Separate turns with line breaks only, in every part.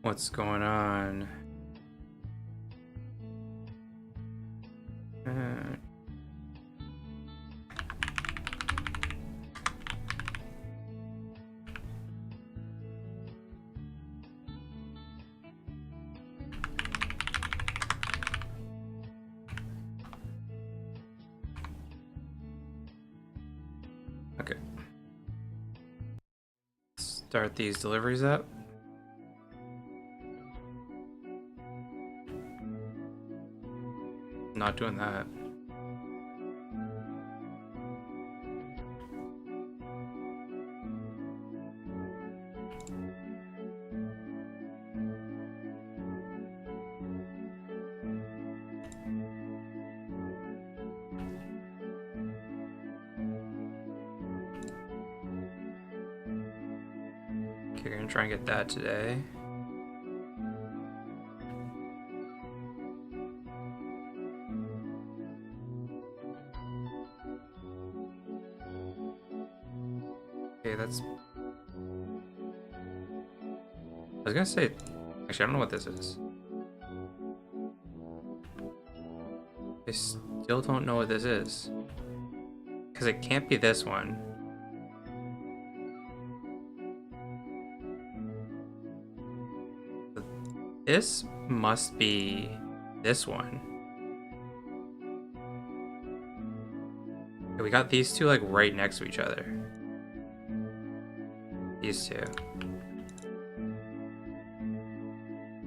what's going on. Okay. Start these deliveries up. Not doing that. Okay, we're gonna try and get that today. Okay, that's... I was gonna say... Actually, I don't know what this is. I still don't know what this is. Because it can't be this one. This must be this one. Okay, we got these two like right next to each other. These two.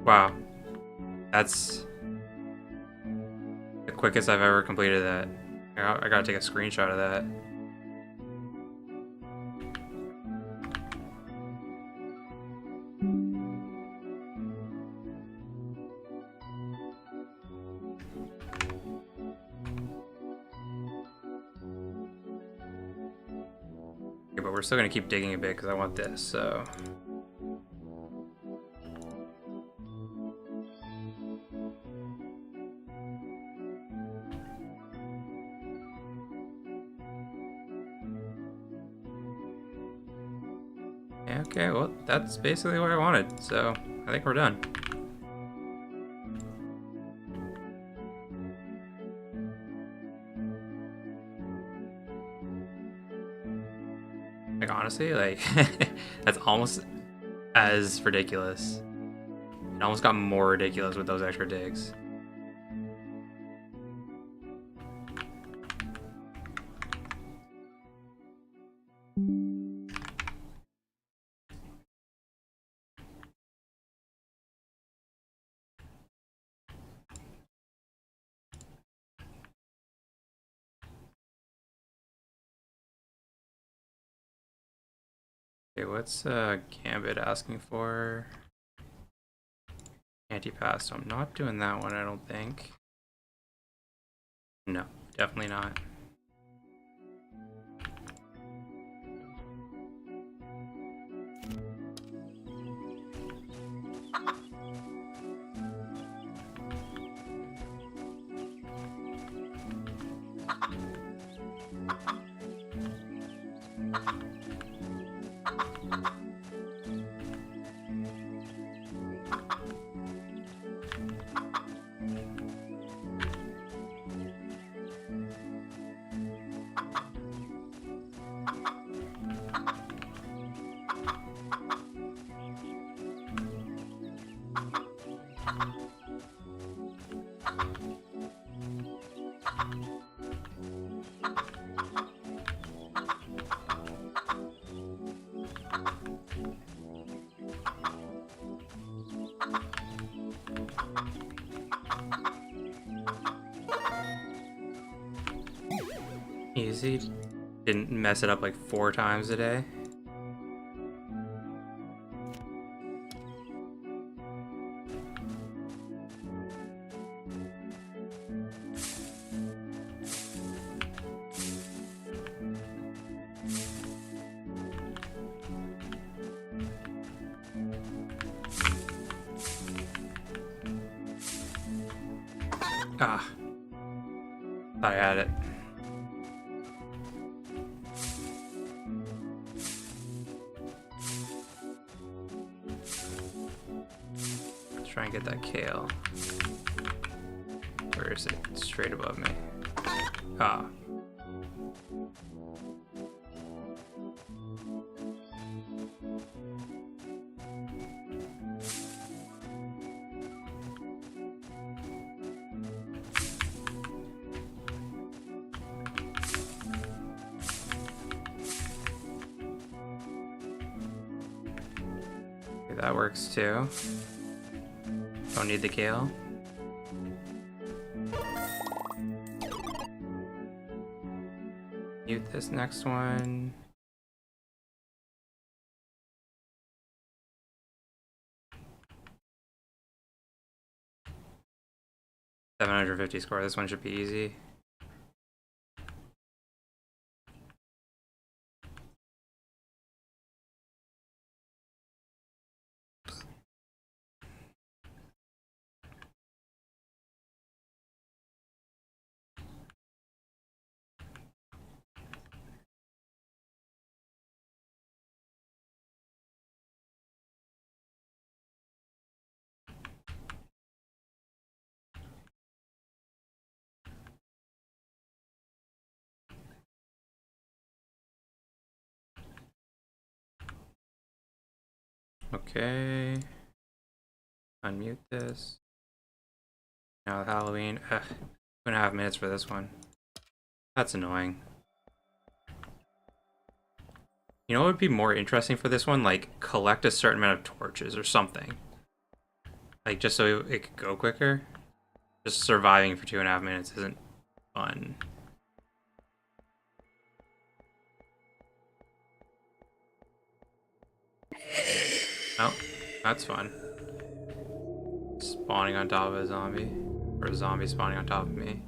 Wow. That's the quickest I've ever completed that. I gotta take a screenshot of that. Okay, but we're still gonna keep digging a bit because I want this, so... Okay, well, that's basically what I wanted, so I think we're done. Like, honestly, like, that's almost as ridiculous. It almost got more ridiculous with those extra digs. Okay, what's Gambit asking for? Anti-pass, so I'm not doing that one, I don't think. No, definitely not. Easy. Didn't mess it up like 4 times a day. Ah. Thought I had it. try and get that kale. Where is it? It's straight above me. Ah. Okay, that works too. Don't need the kale. Mute this next one. $750 score. This one should be easy. Okay. Unmute this. Now Halloween. 2.5 minutes for this one. That's annoying. You know what would be more interesting for this one? Like, collect a certain amount of torches or something. Like, just so it could go quicker. Just surviving for 2.5 minutes isn't fun. Oh, that's fun. Spawning on top of a zombie. Or a zombie spawning on top of me.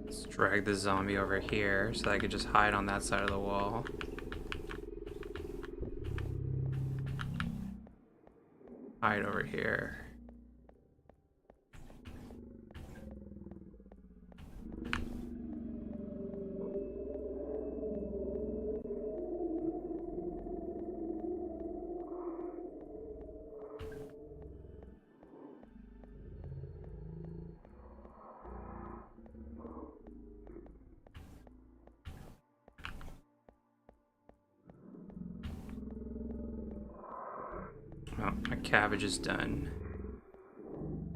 Let's drag the zombie over here so that I could just hide on that side of the wall. Hide over here. Oh, my cabbage is done.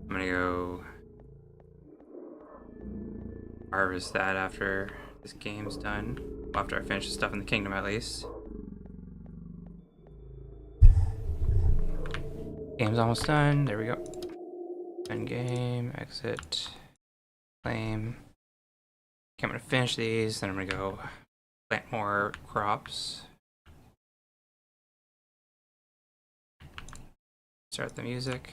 I'm gonna go harvest that after this game's done. Well, after I finish the stuff in the kingdom, at least. Game's almost done. There we go. End game, exit, claim. Okay, I'm gonna finish these, then I'm gonna go plant more crops. Start the music.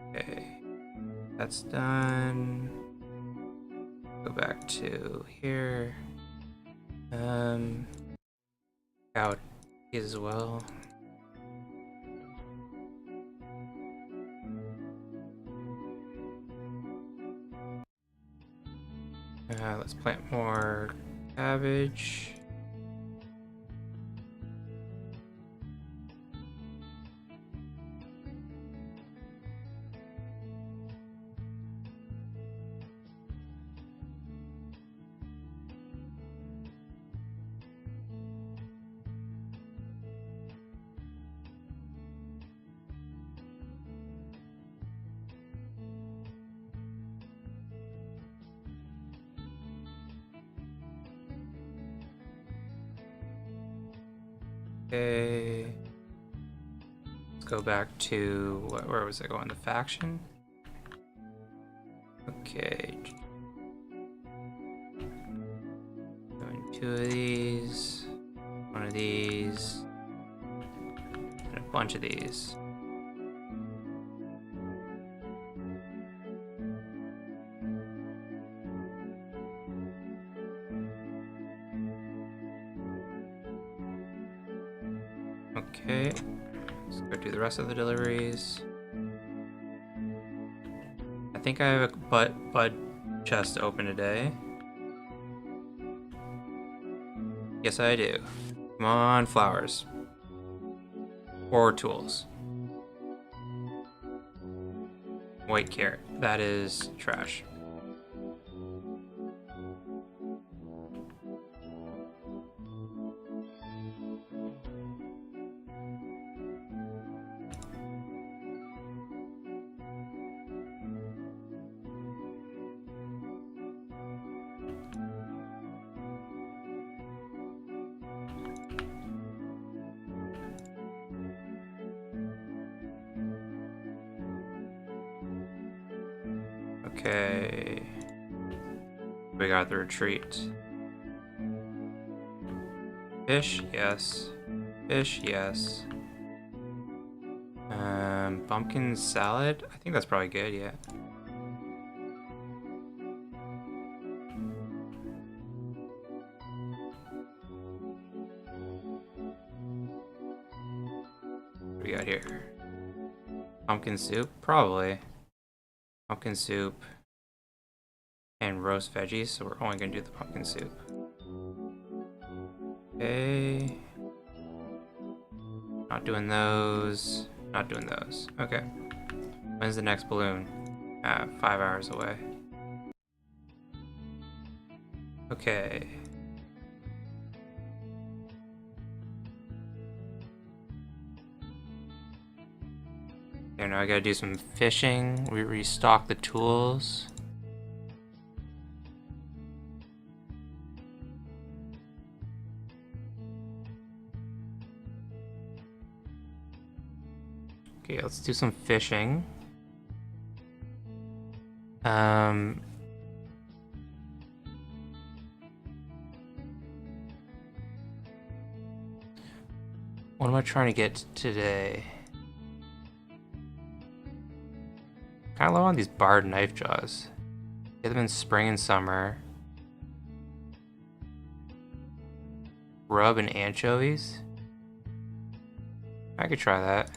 Okay, that's done. Go back to here. Out as well. Let's plant more cabbage. Okay. Let's go back to, where was I going? The faction? Okay. Doing 2 of these, 1 of these, and a bunch of these. Okay, let's go do the rest of the deliveries. I think I have a bud chest open today. Yes, I do. Come on, flowers. Or tools. White carrot. That is trash. Okay. We got the retreat. Fish, yes. Fish, yes. Pumpkin salad? I think that's probably good, yeah. What do we got here? Pumpkin soup? Probably. Pumpkin soup. And roast veggies, so we're only gonna do the pumpkin soup. Okay. Not doing those. Not doing those. Okay. When's the next balloon? 5 hours away. Okay. Okay, now I gotta do some fishing. We restock the tools. Okay, let's do some fishing. What am I trying to get today? Kind of low on these barred knife jaws. Get them in spring and summer. Rub and anchovies? I could try that.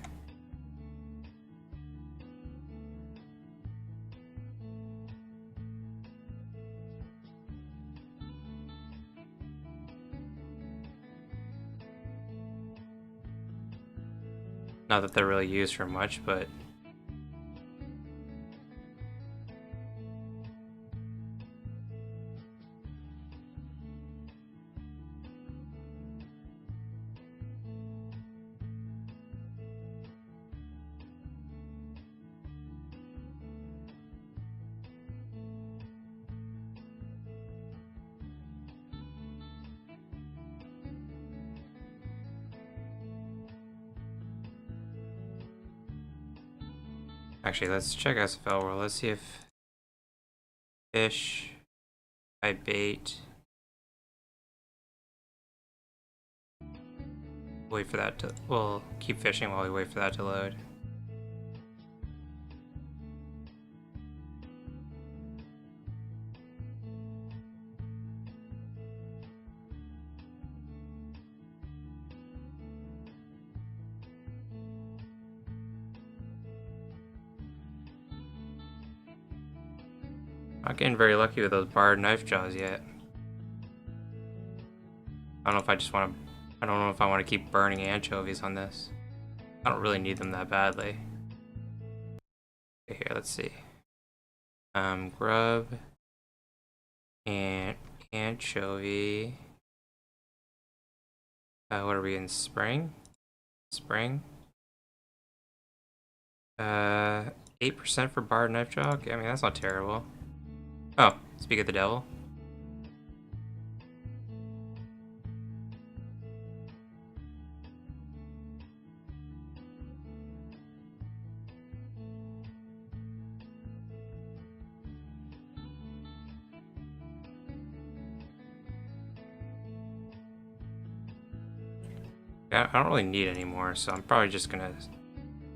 Not that they're really used for much, but actually, let's check SFL World. Let's see if fish, I bait. Wait for that to, we'll keep fishing while we wait for that to load. Not getting very lucky with those barred knife jaws yet. I don't know if I just want to, I don't know if I want to keep burning anchovies on this. I don't really need them that badly. Okay, here, let's see. Grub and anchovy. What are we in spring? Spring. 8% for barred knife jaw. Okay, I mean, that's not terrible. Oh, speak of the devil. I don't really need any more, so I'm probably just gonna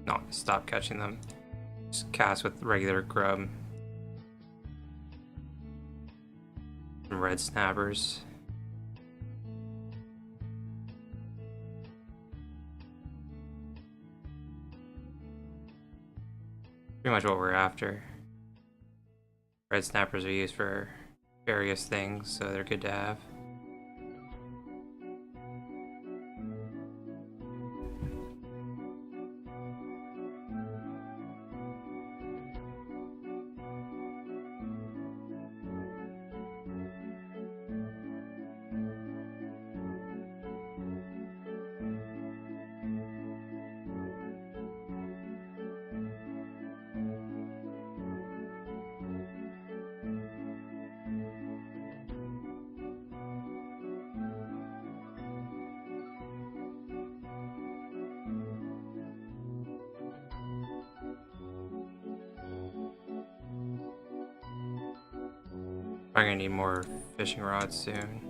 not stop catching them. Just cast with regular grub. Some red snappers. Pretty much what we're after. Red snappers are used for various things, so they're good to have. I'm gonna need more fishing rods soon.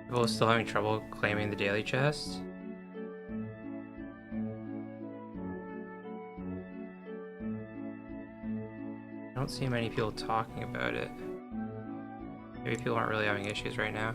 People still having trouble claiming the daily chest? I don't see many people talking about it. Maybe people aren't really having issues right now.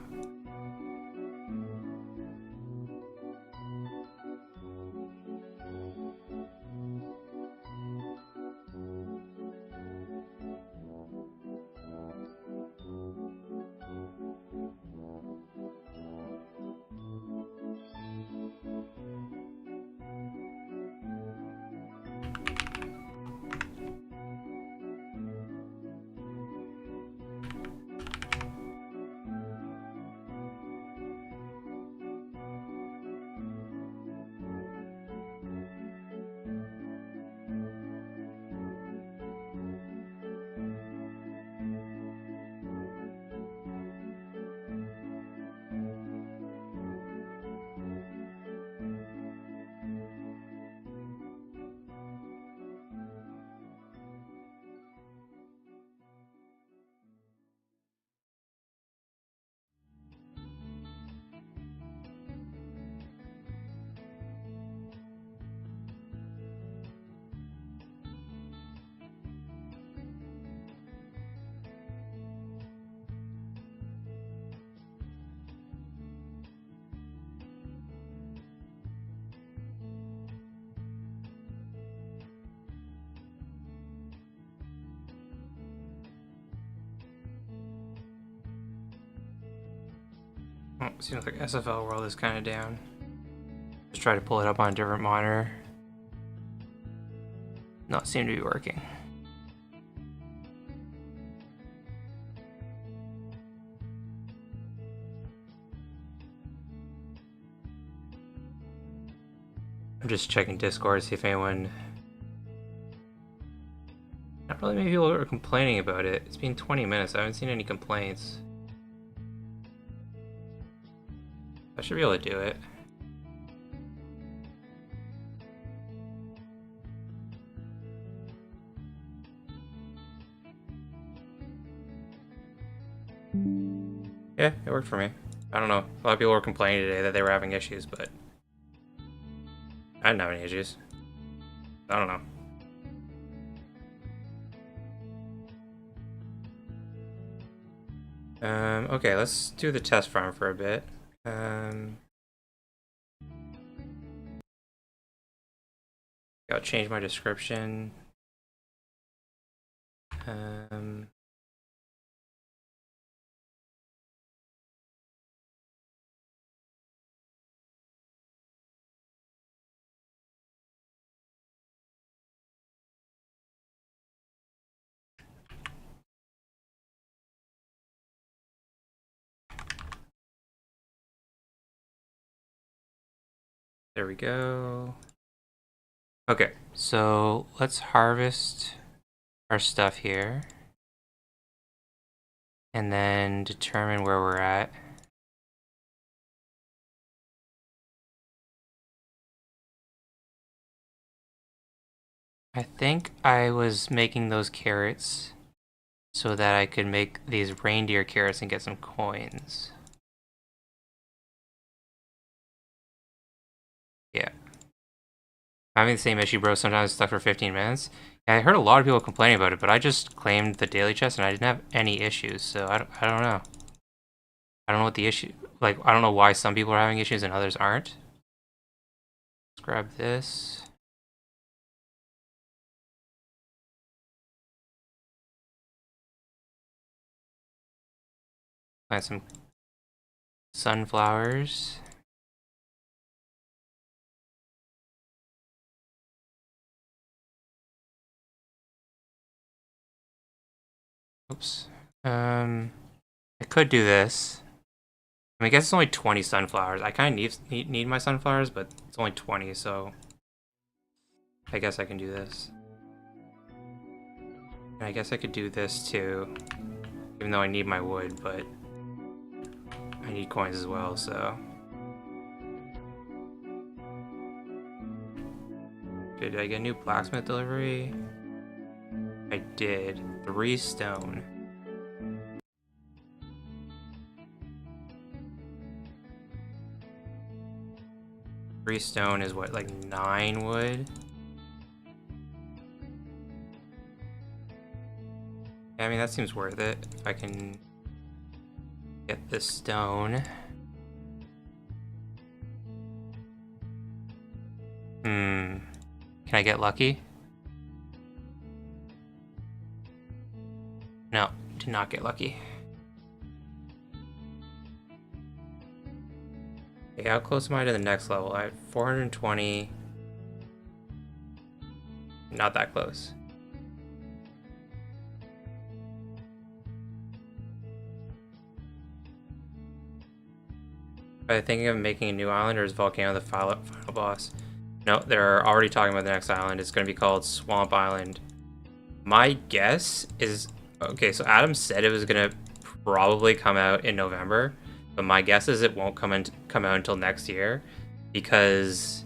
Oh, seems like SFL World is kind of down. Just try to pull it up on a different monitor. Not seem to be working. I'm just checking Discord to see if anyone... Not really many people are complaining about it. It's been 20 minutes. I haven't seen any complaints. I should be able to do it. Yeah, it worked for me. I don't know. A lot of people were complaining today that they were having issues, but I didn't have any issues. I don't know. Okay, let's do the test farm for a bit. Gotta change my description. There we go. Okay, so let's harvest our stuff here. And then determine where we're at. I think I was making those carrots so that I could make these reindeer carrots and get some coins. Yeah. I'm having the same issue, bro. Sometimes it's stuck for 15 minutes. Yeah, I heard a lot of people complaining about it, but I just claimed the daily chest and I didn't have any issues, so I don't know. I don't know what the issue... Like, I don't know why some people are having issues and others aren't. Let's grab this. Plant some sunflowers. Oops. I could do this. I mean, I guess it's only 20 sunflowers. I kind of need my sunflowers, but it's only 20, so I guess I can do this. And I guess I could do this too, even though I need my wood, but I need coins as well, so. Okay, did I get a new blacksmith delivery? I did. 3 stone. Three stone is what, like 9 wood? Yeah, I mean, that seems worth it. If I can get this stone. Can I get lucky? No, did not get lucky. Okay, how close am I to the next level? I have 420. Not that close. Are they thinking of making a new island, or is Volcano the final boss? No, they're already talking about the next island. It's going to be called Swamp Island. My guess is... Okay, so Adam said it was going to probably come out in November, but my guess is it won't come out until next year, because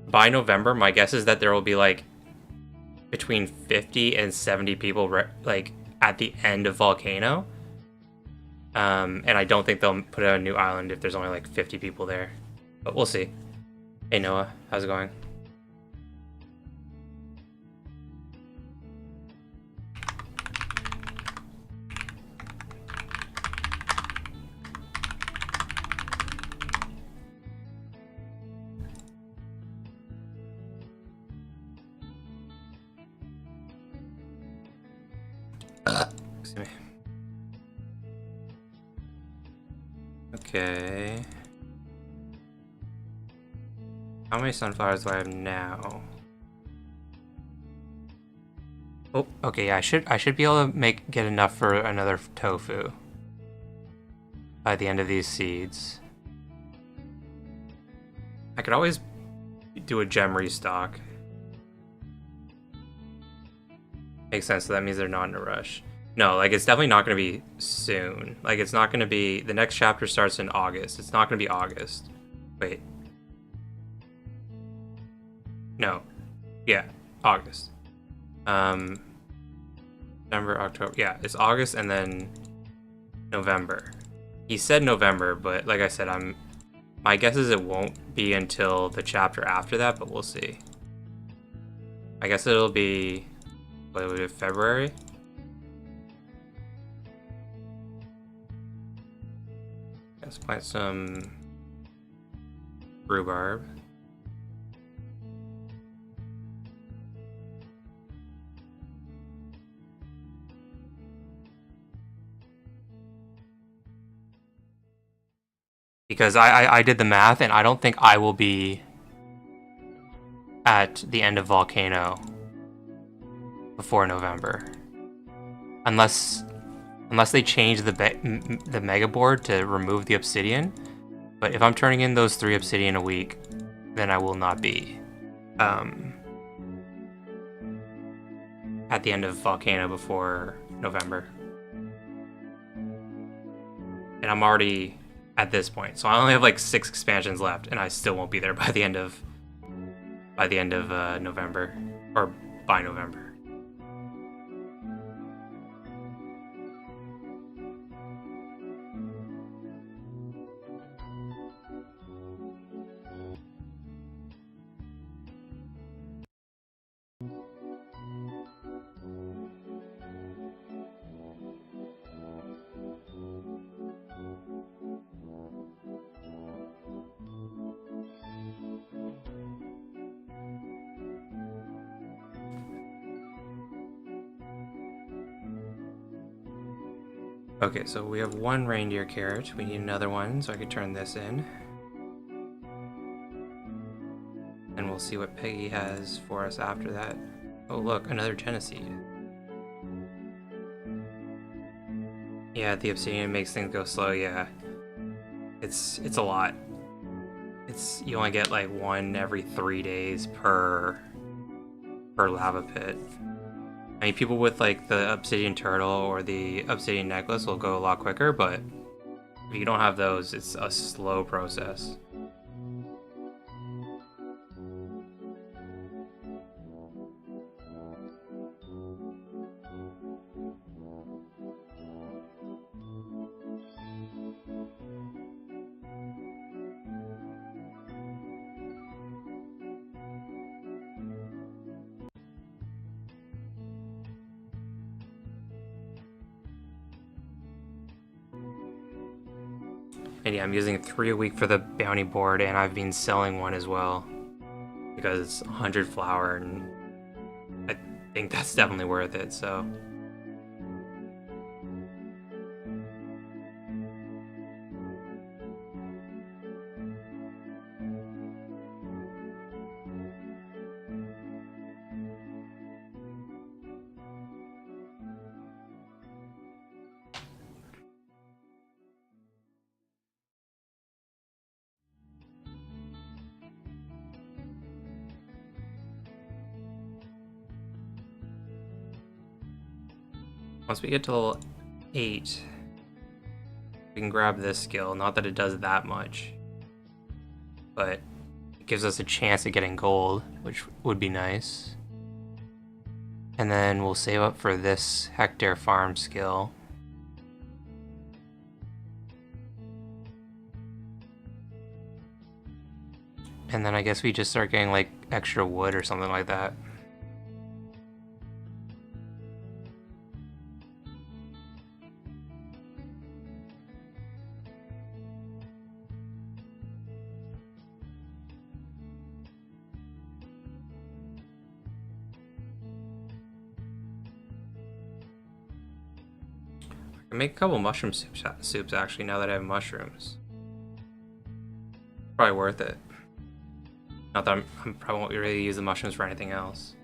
by November, my guess is that there will be like between 50 and 70 people like at the end of Volcano. And I don't think they'll put out a new island if there's only like 50 people there, but we'll see. Hey Noah, how's it going? Excuse me. Okay. How many sunflowers do I have now? Oh, okay, yeah, I should be able to get enough for another tofu by the end of these seeds. I could always do a gem restock. Makes sense, so that means they're not in a rush. No, like, it's definitely not going to be soon. Like, it's not going to be... The next chapter starts in August. It's not going to be August. Wait. No. Yeah, August. September, October. Yeah, it's August and then November. He said November, but like I said, my guess is it won't be until the chapter after that, but we'll see. I guess it'll be... What would it be, February? Let's plant some rhubarb. Because I did the math, and I don't think I will be at the end of Volcano before November. Unless they change the mega board to remove the obsidian. But if I'm turning in those 3 obsidian a week, then I will not be at the end of Volcano before November. And I'm already at this point, so I only have like 6 expansions left, and I still won't be there by the end of November, or by November. Okay, so we have 1 reindeer carrot. We need another one, so I could turn this in. And we'll see what Peggy has for us after that. Oh look, another Geneseed. Yeah, the obsidian makes things go slow, yeah. It's a lot. You only get like 1 every 3 days per lava pit. I mean, people with like the obsidian turtle or the obsidian necklace will go a lot quicker, but if you don't have those, it's a slow process. And yeah, I'm using 3 a week for the bounty board, and I've been selling 1 as well because it's 100 flour, and I think that's definitely worth it. So once we get to level 8, we can grab this skill. Not that it does that much, but it gives us a chance at getting gold, which would be nice. And then we'll save up for this hectare farm skill. And then I guess we just start getting like extra wood or something like that. I can make a couple mushroom soups actually, now that I have mushrooms. Probably worth it. Not that I probably won't really use the mushrooms for anything else.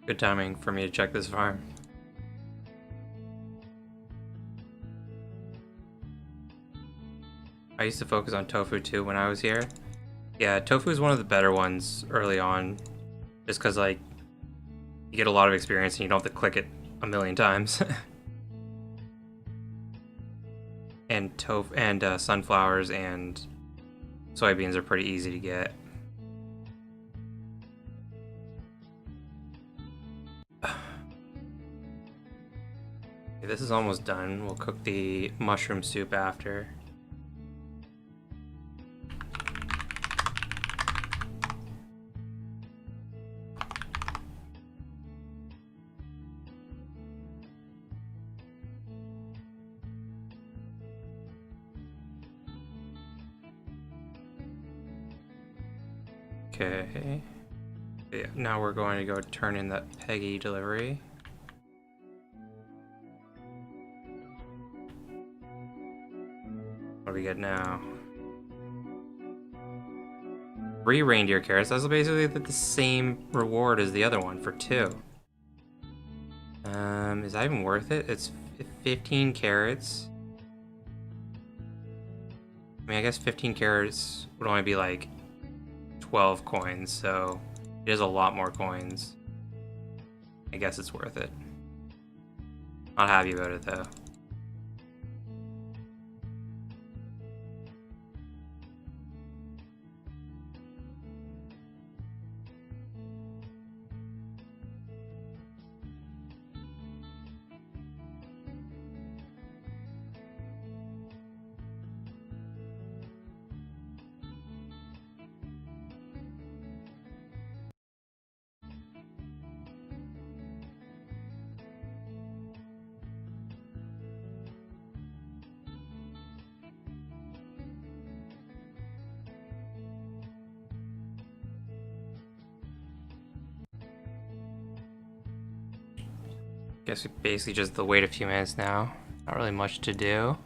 Good timing for me to check this farm. I used to focus on tofu too when I was here. Yeah, tofu is one of the better ones early on, just because like you get a lot of experience and you don't have to click it a million times. And tofu and sunflowers and soybeans are pretty easy to get. Okay, this is almost done. We'll cook the mushroom soup after. Okay. Yeah, now we're going to go turn in that Peggy delivery. What do we get now? 3 reindeer carrots. That's basically the same reward as the other one for 2. Is that even worth it? It's 15 carrots. I mean, I guess 15 carrots would only be like 12 coins, so it is a lot more coins. I guess it's worth it. Not happy about it though. Guess we basically just wait a few minutes now. Not really much to do.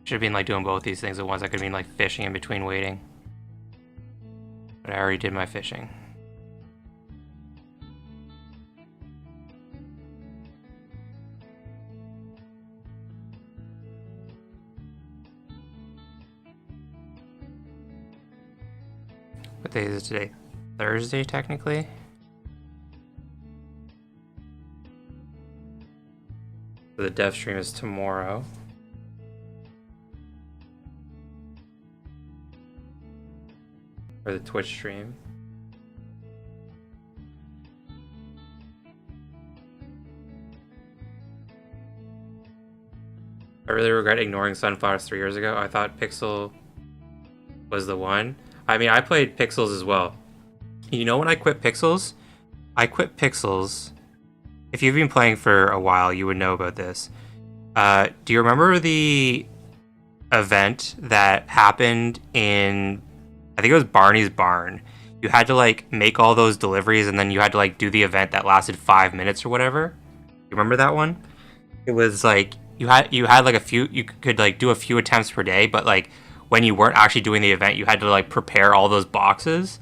Should have been like doing both these things at once. I could have been like fishing in between waiting. But I already did my fishing. What day is it today? Thursday, technically? The dev stream is tomorrow. Or the Twitch stream. I really regret ignoring Sunflowers 3 years ago. I thought Pixel was the one. I mean, I played Pixels as well. You know when I quit Pixels? I quit Pixels. If you've been playing for a while, you would know about this. Do you remember the event that happened in, I think it was Barney's Barn? You had to like make all those deliveries and then you had to like do the event that lasted 5 minutes or whatever. You remember that one? It was like you had like a few, you could like do a few attempts per day, but like when you weren't actually doing the event, you had to like prepare all those boxes.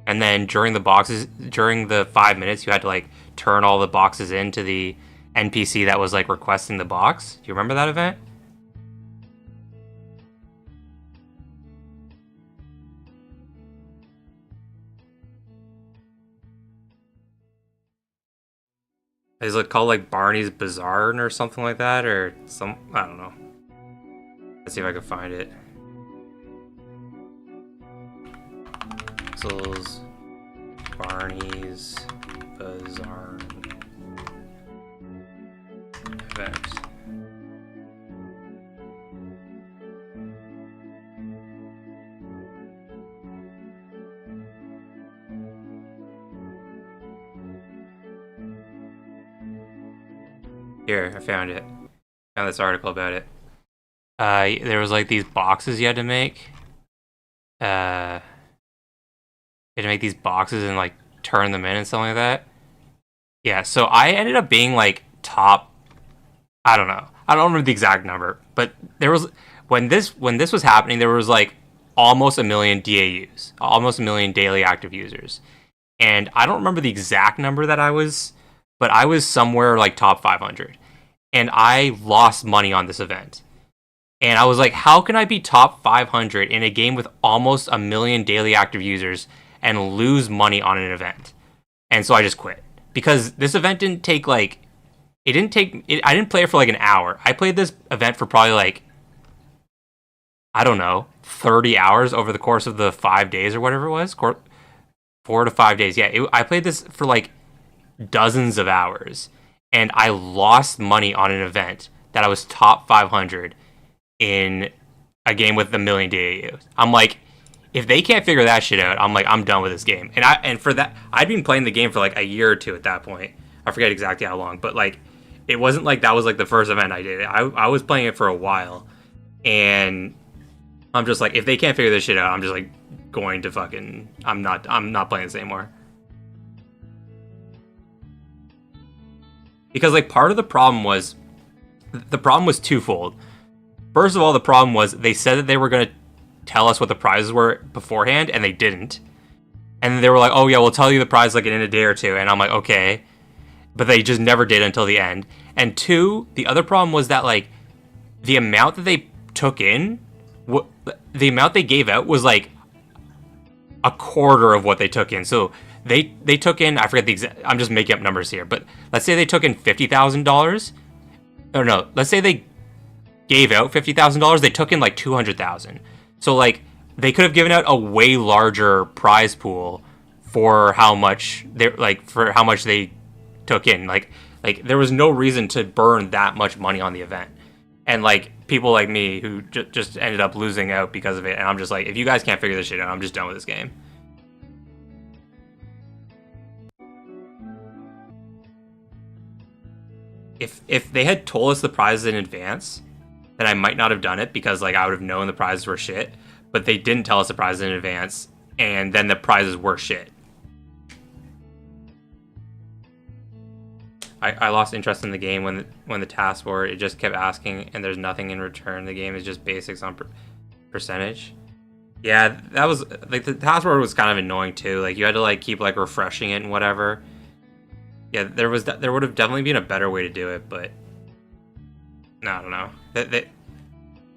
And then during the 5 minutes, you had to like turn all the boxes into the NPC that was like requesting the box. Do you remember that event? Is it called like Barney's Bazaar or something like that? Or I don't know. Let's see if I can find it. Pixels, Barney's Bazaar event. Here, I found it. Found this article about it. There was like these boxes you had to make. You had to make these boxes and like turn them in and something like that. Yeah, so I ended up being like top. I don't know. I don't remember the exact number, but there was when this was happening, there was like almost 1 million DAUs, almost 1 million daily active users, and I don't remember the exact number that I was but I was somewhere like top 500, and I lost money on this event. And I was like, how can I be top 500 in a game with almost a million daily active users and lose money on an event? And so I just quit because this event didn't take like it didn't take it, I didn't play it for like an hour. I played this event for probably like, I don't know, 30 hours over the course of the 5 days or whatever it was. 4 to 5 days. Yeah, I played this for like dozens of hours, and I lost money on an event that I was top 500 in a game with a million DAUs. I'm like, if they can't figure that shit out, I'm like, I'm done with this game. And for that, I'd been playing the game for like a year or two at that point. I forget exactly how long, but like, it wasn't like that was like the first event I did. I was playing it for a while, and I'm just like, if they can't figure this shit out, I'm just like going to fucking, I'm not playing this anymore. Because like part of the problem was twofold. First of all, the problem was they said that they were going to tell us what the prizes were beforehand, and they didn't. And they were like, oh yeah, we'll tell you the prize like in a day or two. And I'm like, okay. But they just never did until the end. And two, the other problem was that like the amount that they took in, the amount they gave out was like a quarter of what they took in. So they took in, I forget the exact, I'm just making up numbers here, but let's say they took in $50,000. Or no, let's say they gave out $50,000, they took in like $200,000. So like they could have given out a way larger prize pool for how much they took in. Like there was no reason to burn that much money on the event. And like people like me who just ended up losing out because of it, and I'm just like, if you guys can't figure this shit out, I'm just done with this game. If they had told us the prizes in advance, then I might not have done it because like I would have known the prizes were shit. But they didn't tell us the prizes in advance, and then the prizes were shit. I lost interest in the game when the task board, it just kept asking and there's nothing in return. The game is just basics on percentage. Yeah, that was like the task board was kind of annoying too. Like you had to like keep like refreshing it and whatever. Yeah, there would have definitely been a better way to do it, but no, I don't know.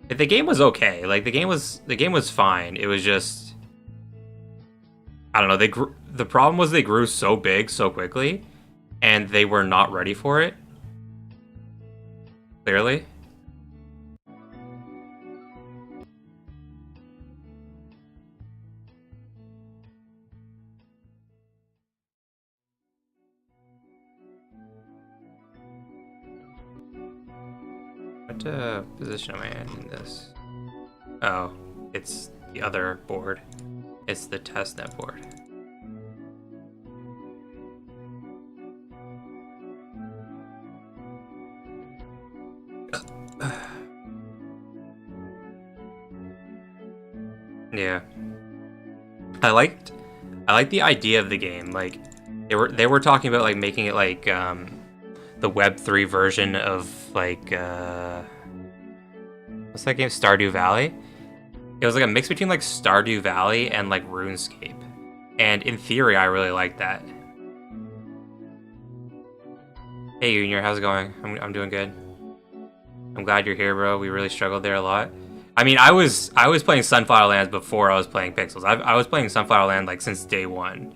The game was okay. Like the game was fine. It was just, I don't know. The problem was they grew so big so quickly, and they were not ready for it. Clearly. What position am I in this? Oh, it's the other board. It's the testnet board. Yeah. I liked the idea of the game. Like they were talking about like making it like the Web3 version of like what's that game? Stardew Valley. It was like a mix between like Stardew Valley and like RuneScape. And in theory, I really like that. Hey Junior, how's it going? I'm doing good. I'm glad you're here, bro. We really struggled there a lot. I mean, I was playing Sunflower Land before I was playing Pixels. I was playing Sunflower Land like since day one,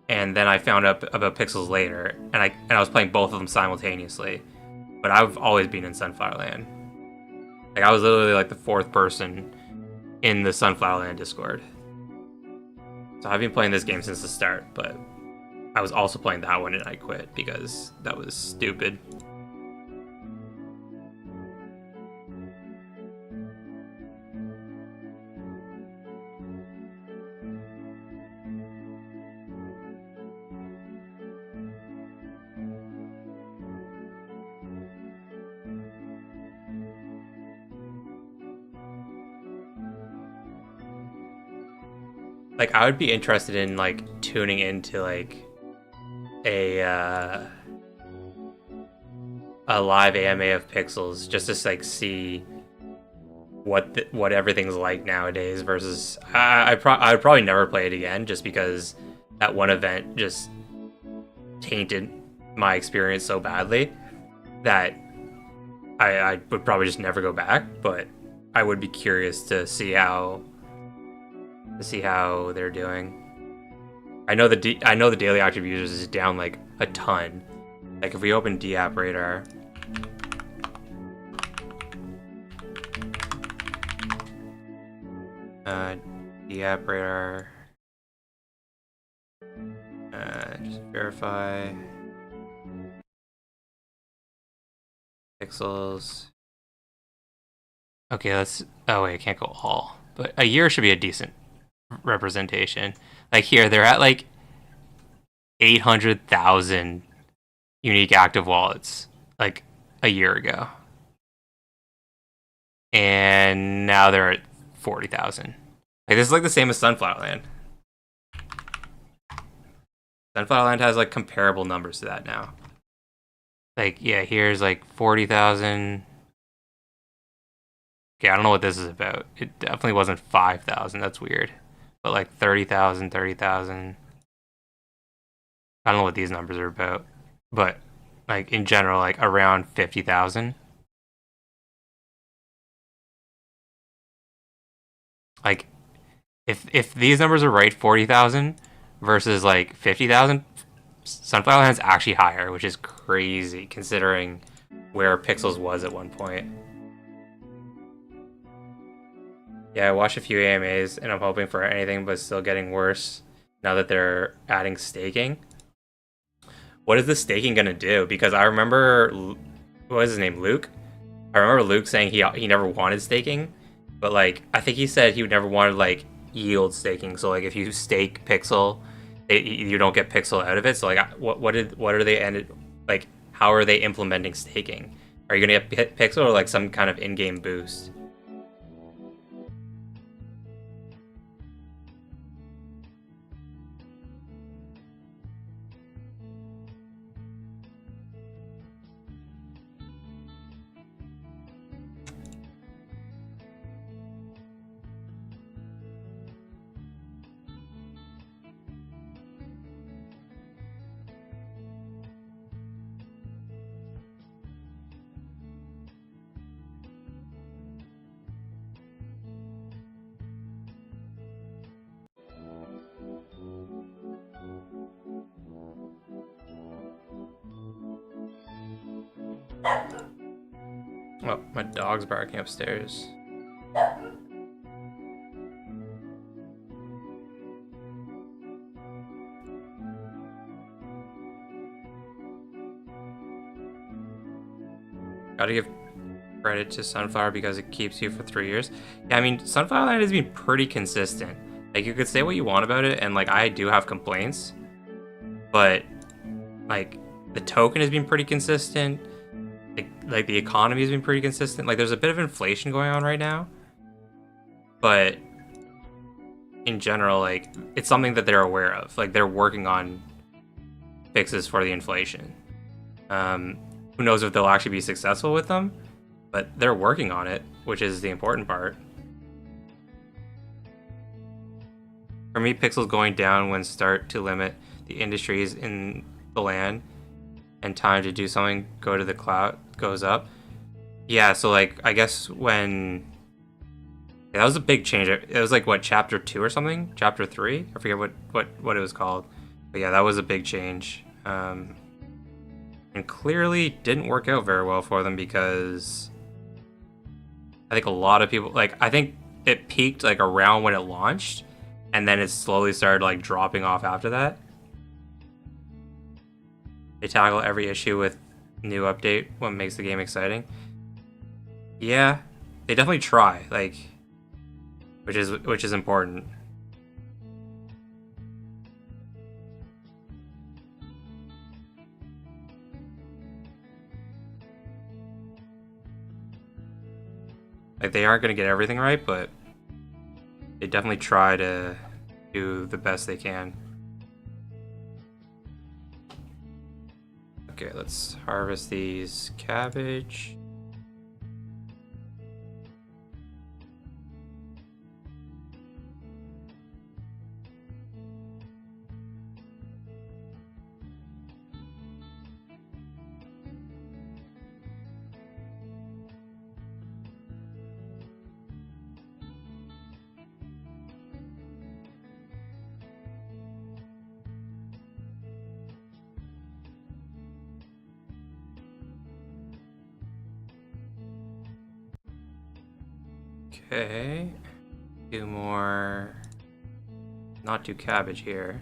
and then I found out about Pixels later, and I was playing both of them simultaneously. But I've always been in Sunflower Land. Like I was literally like the fourth person in the Sunflower Land Discord. So I've been playing this game since the start, but I was also playing that one and I quit because that was stupid. Like I would be interested in like tuning into like a live AMA of Pixels just to like see what everything's like nowadays versus I would probably never play it again just because that one event just tainted my experience so badly that I would probably just never go back. But I would be curious to see how they're doing. I know the daily active users is down like a ton. Like if we open DApp Radar, DApp Radar, just verify pixels. Okay, let's. Oh wait, I can't go all, but a year should be a decent representation. Like here, they're at like 800,000 unique active wallets like a year ago, and now they're at 40,000. Like this is like the same as Sunflower Land. Sunflower Land has like comparable numbers to that now. Like yeah, here's like 40,000. Okay, I don't know what this is about. It definitely wasn't 5,000. That's weird. But like 30,000, 30,000. I don't know what these numbers are about. But like in general, like around 50,000. Like if these numbers are right, 40,000 versus like 50,000, Sunflower Land's actually higher, which is crazy considering where Pixels was at one point. Yeah, I watched a few AMAs and I'm hoping for anything but still getting worse now that they're adding staking. What is the staking gonna do? Because I remember, what was his name, Luke? I remember Luke saying he never wanted staking, but like I think he said he never wanted like yield staking. So like if you stake Pixel, you don't get Pixel out of it. So like what are they ended like? How are they implementing staking? Are you gonna get Pixel or like some kind of in-game boost? Oh, my dog's barking upstairs. Gotta give credit to Sunflower because it keeps you for 3 years. Yeah, I mean, Sunflower Land has been pretty consistent. Like, you could say what you want about it, and, like, I do have complaints. But, like, the token has been pretty consistent. Like the economy has been pretty consistent. Like, there's a bit of inflation going on right now. But, in general, like, it's something that they're aware of. Like, they're working on fixes for the inflation. Who knows if they'll actually be successful with them? But they're working on it, which is the important part. For me, pixels going down when start to limit the industries in the land, and time to do something go to the cloud goes up. Yeah, so like I guess when that was a big change. It was like what, chapter 2 or something? Chapter 3? I forget what it was called. But yeah, that was a big change. And clearly didn't work out very well for them because I think a lot of people I think it peaked like around when it launched, and then it slowly started like dropping off after that. They tackle every issue with new update, what makes the game exciting. Yeah, they definitely try, like, which is important. Like, they aren't gonna get everything right, but they definitely try to do the best they can. Okay, let's harvest these cabbage. Okay. Do more. Not do cabbage here.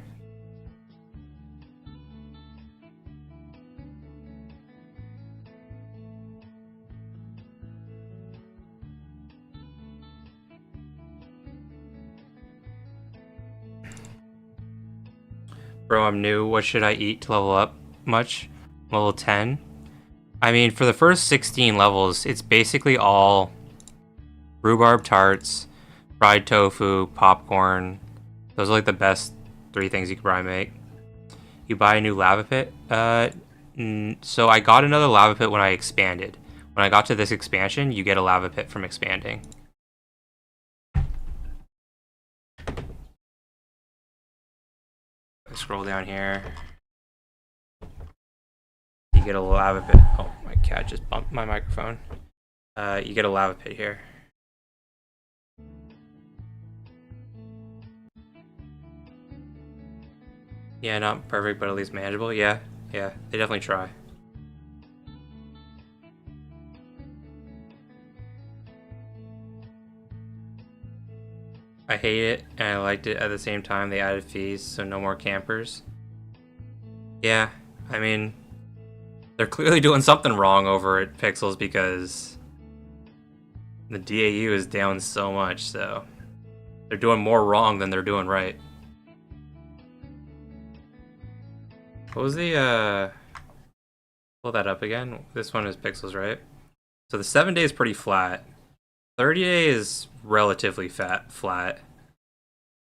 Bro, I'm new. What should I eat to level up much? Level 10? I mean, for the first 16 levels, it's basically all rhubarb tarts, fried tofu, popcorn. Those are like the best 3 things you could probably make. You buy a new lava pit. So I got another lava pit when I expanded. When I got to this expansion, you get a lava pit from expanding. I scroll down here. You get a lava pit. Oh, my cat just bumped my microphone. You get a lava pit here. Yeah, not perfect, but at least manageable. Yeah, they definitely try. I hate it, and I liked it at the same time. They added fees, so no more campers. Yeah, I mean, they're clearly doing something wrong over at Pixels because the DAU is down so much, so they're doing more wrong than they're doing right. What was the, pull that up again? This one is Pixels, right? So the 7 day is pretty flat. 30 day is relatively flat.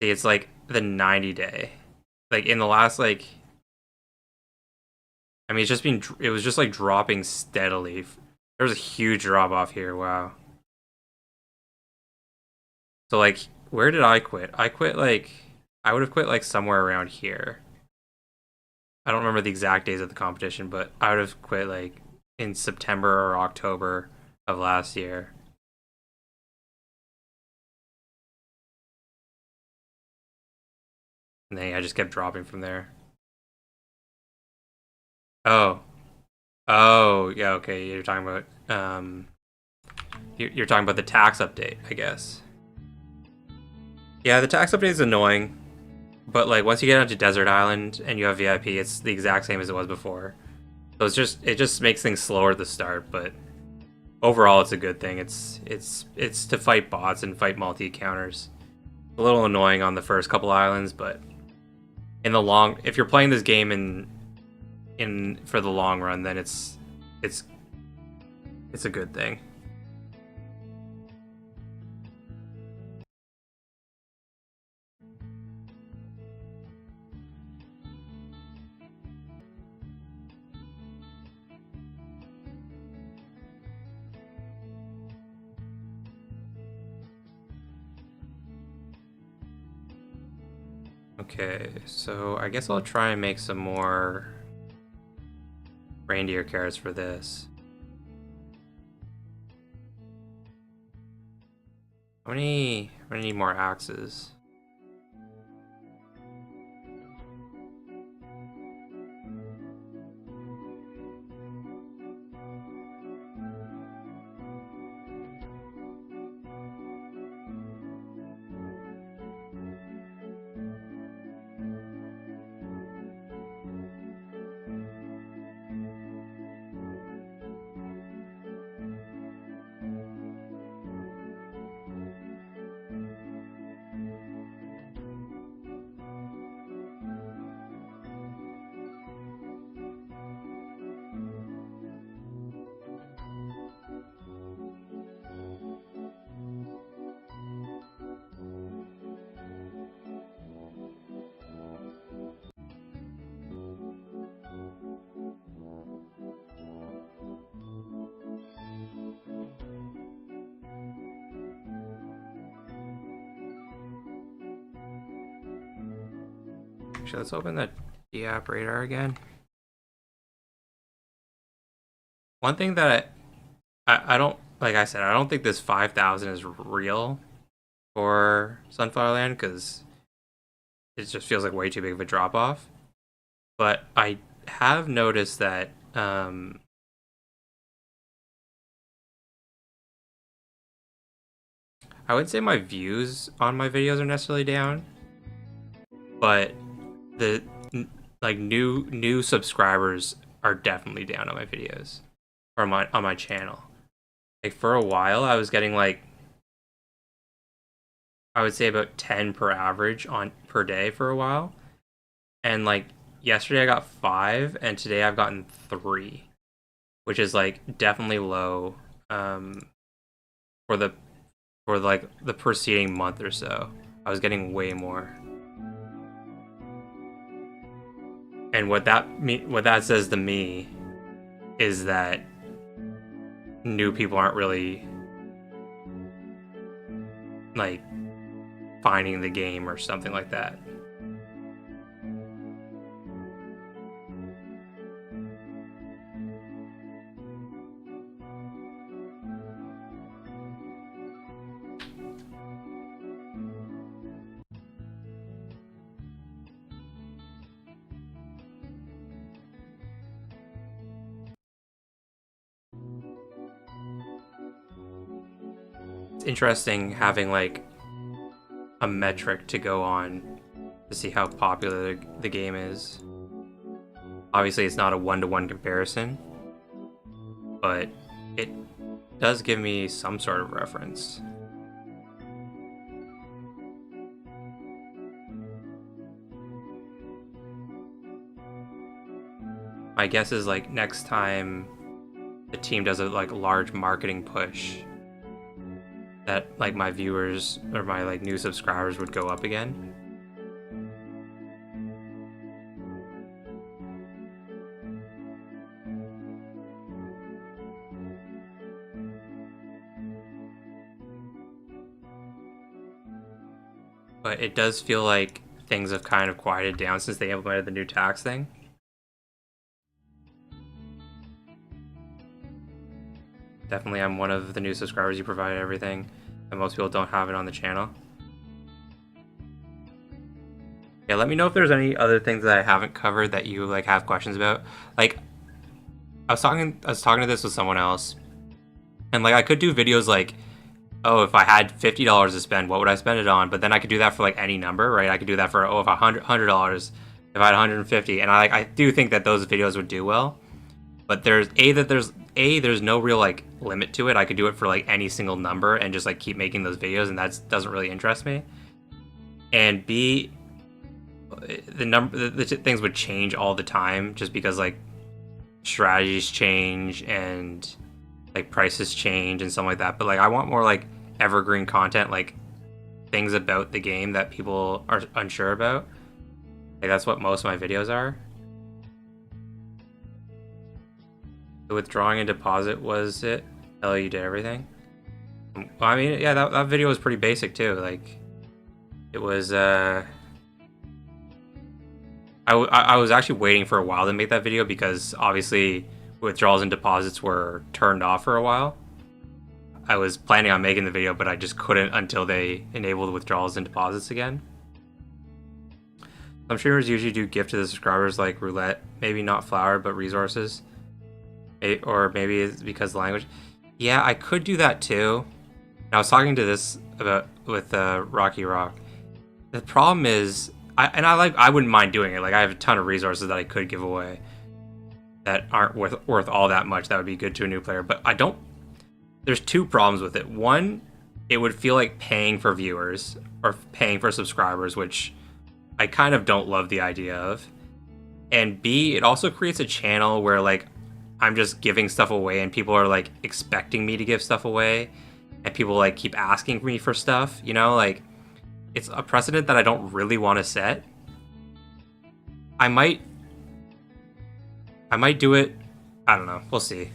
See, it's like the 90 day. Like in the last, like, I mean, it was just like dropping steadily. There was a huge drop off here, wow. So like, where did I quit? I quit like, I would have quit like somewhere around here. I don't remember the exact days of the competition, but I would have quit like in September or October of last year. And then I just kept dropping from there. Oh. Oh, yeah, okay. You're talking about you're talking about the tax update, I guess. Yeah, the tax update is annoying, but like once you get onto Desert Island and you have VIP, it's the exact same as it was before. So it just makes things slower at the start, but overall it's a good thing. It's to fight bots and fight multi-counters. A little annoying on the first couple islands, but in the long, if you're playing this game in for the long run, then it's a good thing. Okay, so I guess I'll try and make some more reindeer carrots for this. I'm gonna need more axes. Actually, let's open the app radar again. One thing that I don't, like I said, I don't think this 5,000 is real for Sunflower Land because it just feels like way too big of a drop off. But I have noticed that I wouldn't say my views on my videos are necessarily down, but the like new subscribers are definitely down on my videos or on my channel. Like for a while, I was getting like I would say about 10 per average on per day for a while, and like yesterday I got 5, and today I've gotten 3, which is like definitely low for the like the preceding month or so. I was getting way more. And what that says to me is that new people aren't really like finding the game or something like that. It's interesting having like a metric to go on to see how popular the game is. Obviously, it's not a one-to-one comparison, but it does give me some sort of reference. My guess is like next time the team does a like large marketing push, that like my viewers or my like new subscribers would go up again. But it does feel like things have kind of quieted down since they implemented the new tax thing. Definitely, I'm one of the new subscribers. You provide everything, and most people don't have it on the channel. Yeah, let me know if there's any other things that I haven't covered that you like have questions about. Like, I was talking to this with someone else, and like I could do videos like, oh, if I had $50 to spend, what would I spend it on? But then I could do that for like any number, right? I could do that for if $100, if I had 150, and I do think that those videos would do well. But there's no real like limit to it. I could do it for like any single number and just like keep making those videos, and that doesn't really interest me. And B, the things would change all the time just because like strategies change and like prices change and something like that. But like I want more like evergreen content, like things about the game that people are unsure about. Like that's what most of my videos are. The withdrawing and deposit, was it? Oh, you did everything? Well, I mean, yeah, that video was pretty basic too. Like, it was, I was actually waiting for a while to make that video because obviously withdrawals and deposits were turned off for a while. I was planning on making the video, but I just couldn't until they enabled withdrawals and deposits again. Some streamers usually do gift to the subscribers like roulette, maybe not flour, but resources. Or maybe it's because language. Yeah, I could do that too. And I was talking to this with Rocky Rock. The problem is, I wouldn't mind doing it. Like I have a ton of resources that I could give away that aren't worth all that much. That would be good to a new player. But I don't. There's 2 problems with it. One, it would feel like paying for viewers or paying for subscribers, which I kind of don't love the idea of. And B, it also creates a channel where like I'm just giving stuff away and people are like expecting me to give stuff away, and people like keep asking me for stuff, you know, like it's a precedent that I don't really want to set. I might do it. I don't know. We'll see.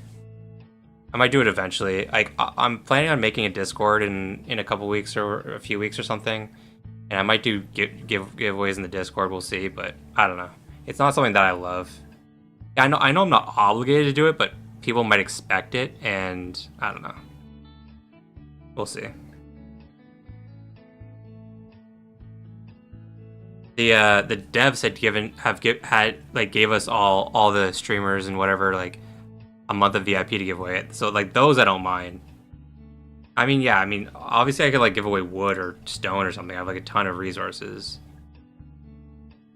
I might do it eventually. Like I'm planning on making a Discord in a couple weeks or a few weeks or something, and I might do giveaways in the Discord. We'll see, but I don't know. It's not something that I love. I know I'm not obligated to do it, but people might expect it, and I don't know. We'll see. The devs gave us all the streamers and whatever like a month of VIP to give away. So like those I don't mind. I mean, yeah, I mean, obviously I could like give away wood or stone or something. I have like a ton of resources.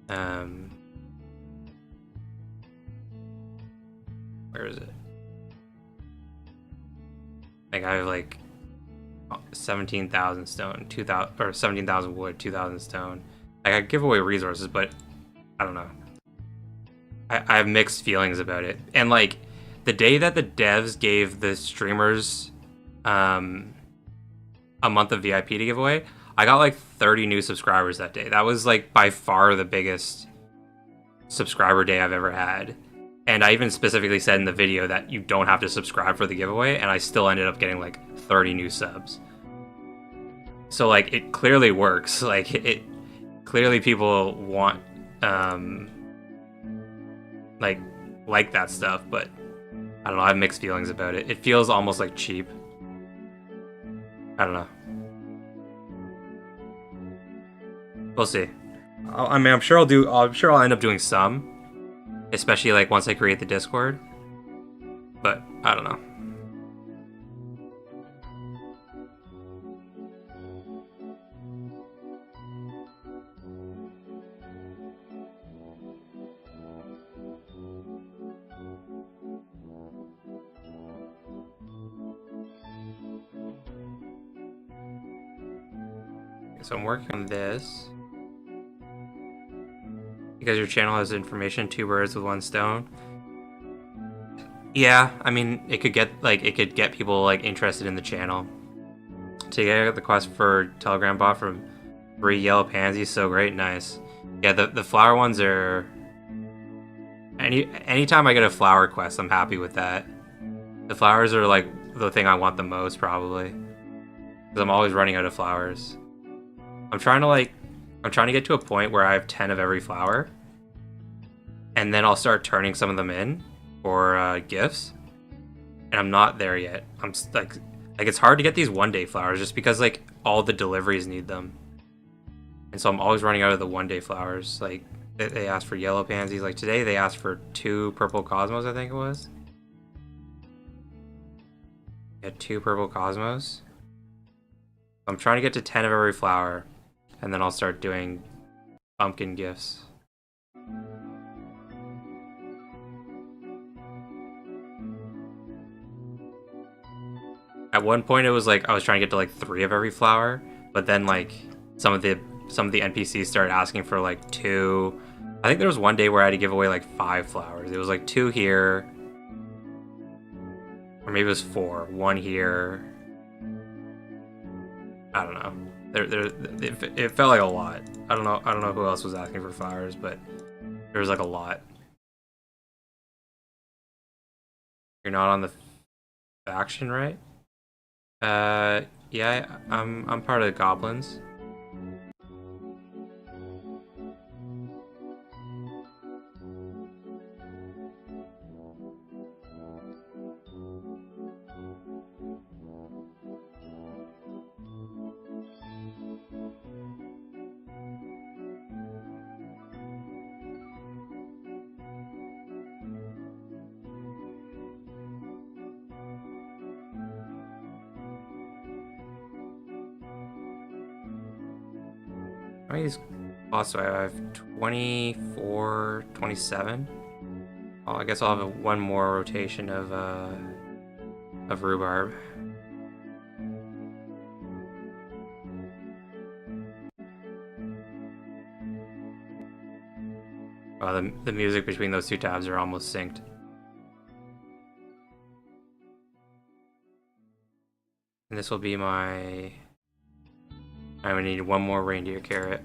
Um, where is it? Like I have like 17,000 stone, 2,000 or 17,000 wood, 2,000 stone. Like I give away resources, but I don't know. I have mixed feelings about it. And like the day that the devs gave the streamers um, a month of VIP to give away, I got like 30 new subscribers that day. That was like by far the biggest subscriber day I've ever had. And I even specifically said in the video that you don't have to subscribe for the giveaway, and I still ended up getting like 30 new subs. So like it clearly works. Like it clearly people want um like like that stuff, but I don't know, I have mixed feelings about it. It feels almost like cheap. I don't know. We'll see. I mean, I'm sure I'll end up doing some, especially like once I create the Discord. But I don't know. So I'm working on this because your channel has information, two birds with one stone. Yeah, I mean, it could get people like interested in the channel. To get the quest for Telegram bot from 3 yellow pansies, so great, nice. Yeah, the flower ones are anytime I get a flower quest, I'm happy with that. The flowers are like the thing I want the most probably, because I'm always running out of flowers. I'm trying to get to a point where I have 10 of every flower, and then I'll start turning some of them in for gifts. And I'm not there yet. I'm like it's hard to get these 1-day flowers just because like all the deliveries need them, and so I'm always running out of the 1-day flowers. Like they asked for yellow pansies. Like today they asked for 2 purple cosmos, I think it was. Yeah, 2 purple cosmos. I'm trying to get to 10 of every flower, and then I'll start doing pumpkin gifts. At one point, it was like I was trying to get to like 3 of every flower, but then like some of the NPCs started asking for like 2. I think there was one day where I had to give away like 5 flowers. It was like 2 here, or maybe it was 4. 1 here. I don't know. It felt like a lot. I don't know who else was asking for flowers, but there was like a lot. You're not on the faction, right? Yeah, I'm part of the goblins. How many spots do I have? 24, 27. Oh, I guess I'll have one more rotation of rhubarb. The music between those 2 tabs are almost synced. And this will be my... I'm gonna need one more reindeer carrot.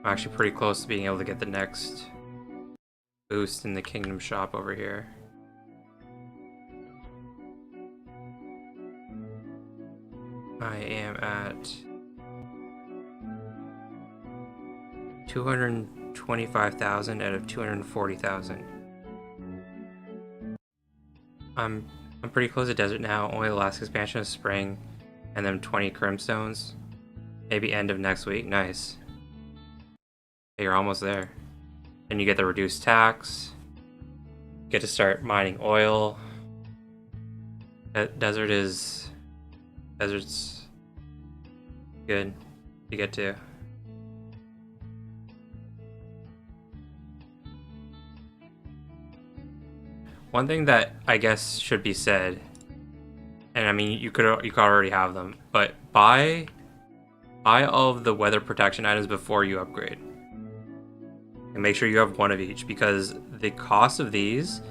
I'm actually pretty close to being able to get the next boost in the Kingdom shop over here. I am at 225,000 out of 240,000. I'm pretty close to desert now. Only the last expansion is spring, and then 20 crimstones. Maybe end of next week. Nice. Hey, you're almost there. And you get the reduced tax. Get to start mining oil. Desert's good to get to. One thing that I guess should be said, and I mean you could already have them, but buy all of the weather protection items before you upgrade. And make sure you have one of each, because the cost of these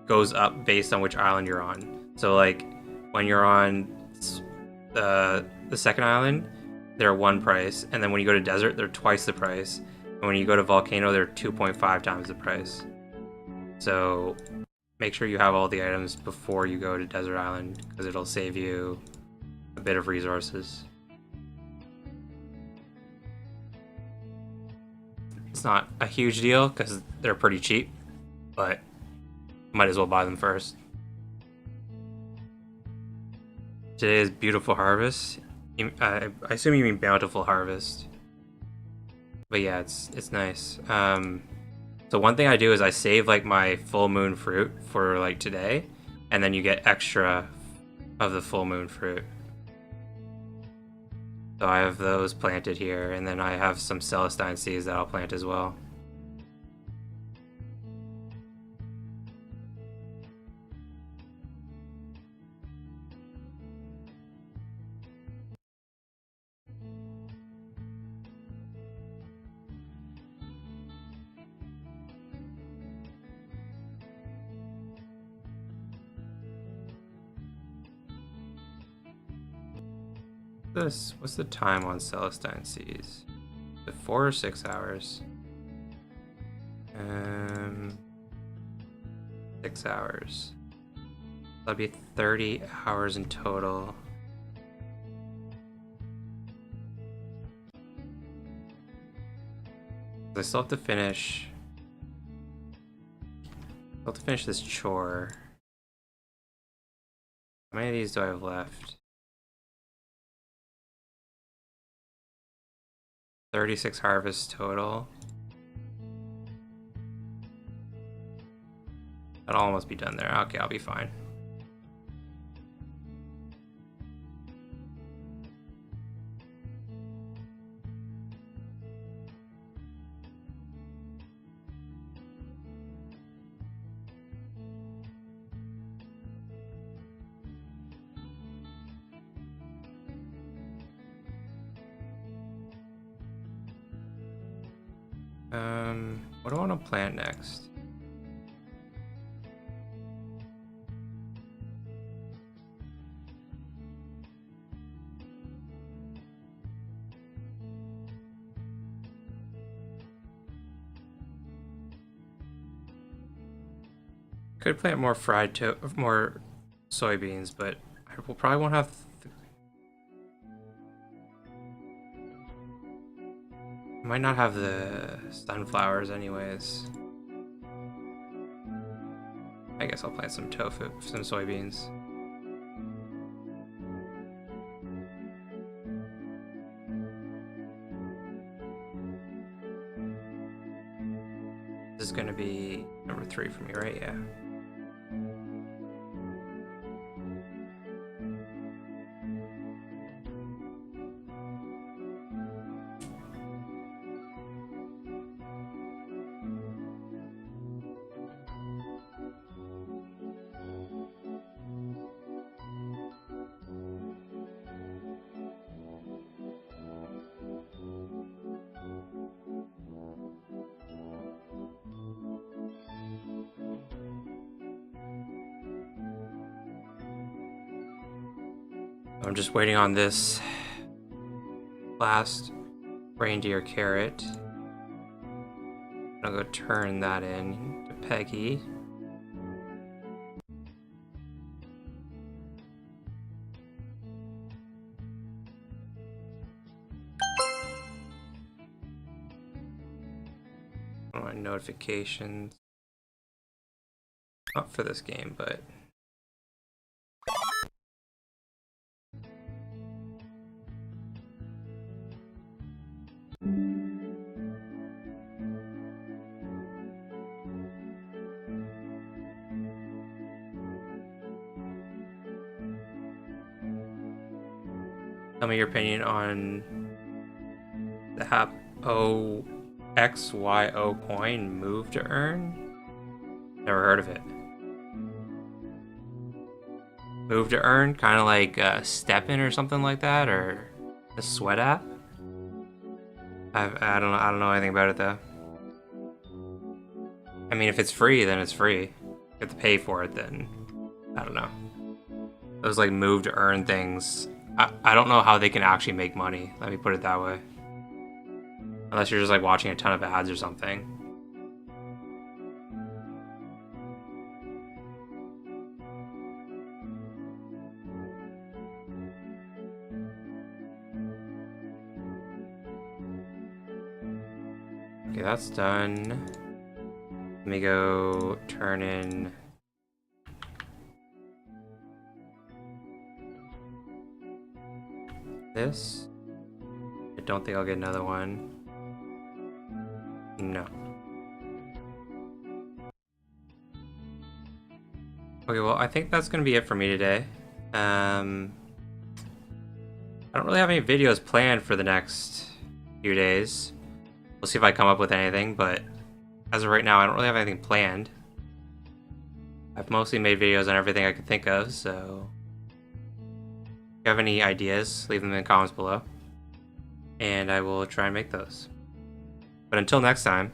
goes up based on which island you're on. So like when you're on the second island, they're one price, and then when you go to desert, they're twice the price. And when you go to volcano, they're 2.5 times the price. So make sure you have all the items before you go to desert island, because it'll save you a bit of resources. It's not a huge deal because they're pretty cheap, but might as well buy them first. Today is beautiful harvest. I assume you mean bountiful harvest. But yeah, it's nice. So one thing I do is I save like my full moon fruit for like today, and then you get extra of the full moon fruit. So I have those planted here, and then I have some Celestine seeds that I'll plant as well. What's the time on Celestine seeds? Is it 4 or 6 hours? 6 hours. That'd be 30 hours in total. I still have to finish. I'll have to finish this chore. How many of these do I have left? 36 harvests total. That'll almost be done there. Okay, I'll be fine. What do I want to plant next? Could plant more more soybeans, but I will probably won't have. Might not have the sunflowers anyways. I guess I'll plant some tofu, some soybeans. This is gonna be number 3 for me, right? Yeah. I'm just waiting on this last reindeer carrot. I'll go turn that in to Peggy. My notifications. Not for this game, but tell me your opinion on the XYO coin move to earn. Never heard of it. Move to earn, kind of like Step-In or something like that, or a Sweat app. I don't know anything about it though. I mean, if it's free, then it's free. If you have to pay for it, then I don't know. Those like move to earn things, I don't know how they can actually make money. Let me put it that way. Unless you're just like watching a ton of ads or something. Okay, that's done. Let me go turn in this. I don't think I'll get another one. No. Okay, well, I think that's gonna be it for me today. I don't really have any videos planned for the next few days. We'll see if I come up with anything, but as of right now, I don't really have anything planned. I've mostly made videos on everything I could think of, so if you have any ideas, leave them in the comments below, and I will try and make those. But until next time,